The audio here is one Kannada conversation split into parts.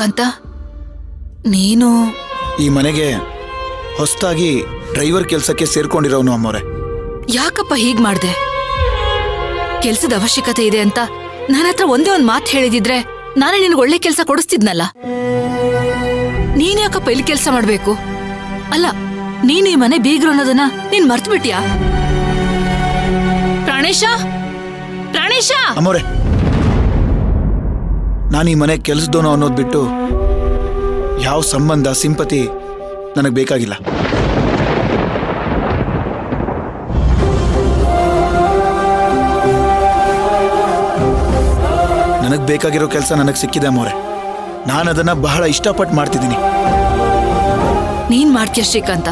ಶ್ರೀಕಾಂತ, ನೀನು ಈ ಮನೆಗೆ ಹೊಸದಾಗಿ ಡ್ರೈವರ್ ಕೆಲಸಕ್ಕೆ ಸೇರ್ಕೊಂಡಿರೋನು ಅಮ್ಮೋರೆ. ಯಾಕಪ್ಪ ಹೀಗ್ ಮಾಡ್ದೆ? ಕೆಲ್ಸದ ಅವಶ್ಯಕತೆ ಇದೆ ಅಂತ ನನ್ನ ಹತ್ರ ಒಂದೇ ಒಂದ್ ಮಾತು ಹೇಳಿದಿದ್ರೆ ನಾನೇ ನಿನ್ಗೆ ಒಳ್ಳೆ ಕೆಲಸ ಕೊಡಿಸ್ತಿದ್ನಲ್ಲ. ನೀನ್ ಯಾಕಪ್ಪ ಇಲ್ಲಿ ಕೆಲಸ ಮಾಡ್ಬೇಕು? ಅಲ್ಲ, ನೀನ್ ಈ ಮನೆ ಬೀಗ್ರು ಅನ್ನೋದನ್ನ ನೀನ್ ಮರ್ತು ಬಿಟ್ಯಾ? ಪ್ರಾಣೇಶ, ಪ್ರಾಣೇಶ! ಅಮ್ಮೋರೆ, ನಾನು ಈ ಮನೆ ಕೆಲಸದೋನು ಅನ್ನೋದು ಬಿಟ್ಟು ಯಾವ ಸಂಬಂಧ ಸಿಂಪತಿ ನನಗೆ ಬೇಕಾಗಿಲ್ಲ. ನನಗೆ ಬೇಕಾಗಿರೋ ಕೆಲಸ ನನಗೆ ಸಿಕ್ಕಿದೆ ಅಮ್ಮೋರೆ. ನಾನು ಅದನ್ನ ಬಹಳ ಇಷ್ಟಪಟ್ಟು ಮಾಡ್ತಿದ್ದೀನಿ. ನೀನ್ ಮಾಡ್ತೀಯ ಶ್ರೀಕಾಂತ,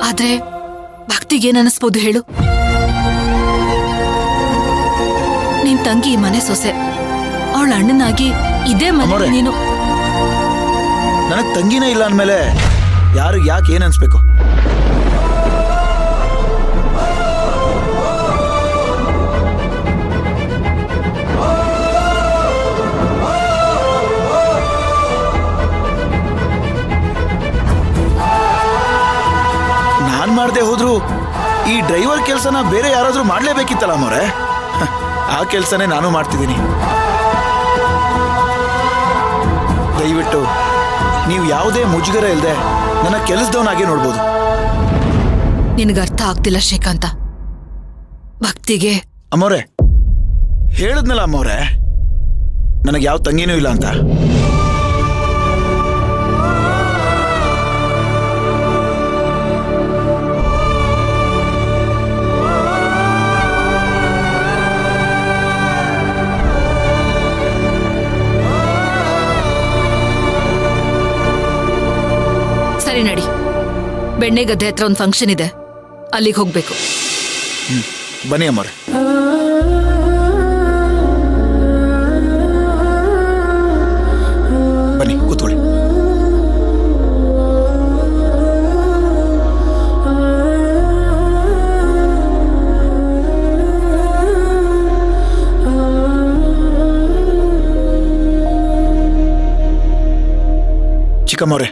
ಆದ್ರೆ ಭಕ್ತಿಗೇನ್ ಅನಿಸ್ಬೋದು ಹೇಳು? ನಿನ್ ತಂಗಿ ಈ ಮನೆ ಸೊಸೆ, ಅವಳ ಅಣ್ಣನಾಗಿ ಇದೇ ಮನೆ ನೀನು. ನನಗೆ ತಂಗಿನೇ ಇಲ್ಲ ಅಂದಮೇಲೆ ಯಾರಿಗೆ ಯಾಕೆ ಏನು ಅನ್ಸ್ಬೇಕು? ನಾನು ಮಾಡದೆ ಹೋದ್ರು ಈ ಡ್ರೈವರ್ ಕೆಲಸನ ಬೇರೆ ಯಾರಾದ್ರೂ ಮಾಡಲೇಬೇಕಿತ್ತಲ್ಲ ಅಮ್ಮೋರೆ. ಆ ಕೆಲಸನೇ ನಾನು ಮಾಡ್ತಿದ್ದೀನಿ. ದಯವಿಟ್ಟು ನೀವು ಯಾವುದೇ ಮುಜುಗರ ಇಲ್ಲದೆ ನನ್ನ ಕೆಲಸದವನಾಗೆ ನೋಡ್ಬೋದು. ನಿನಗೆ ಅರ್ಥ ಆಗ್ತಿಲ್ಲ ಶ್ರೀಕಾಂತ. ಭಕ್ತಿಗೆ ಅಮ್ಮೋರೆ, ಹೇಳಿದ್ನಲ್ಲ ಅಮ್ಮೋರೆ, ನನಗೆ ಯಾವ ತಂಗಿನೂ ಇಲ್ಲ ಅಂತ. ಸರಿ ನಡಿ, ಬೆಣ್ಣೆಗದ್ದೆ ಹತ್ರ ಒಂದು ಫಂಕ್ಷನ್ ಇದೆ, ಅಲ್ಲಿಗೆ ಹೋಗ್ಬೇಕು. ಬನ್ನಿ ಅಮ್ಮೋರೆ. ಬನ್ನಿ ಕೂತ್ಕೊಳ್ಳಿ. ಚಿಕ್ಕಮ್ಮವ್ರೆ,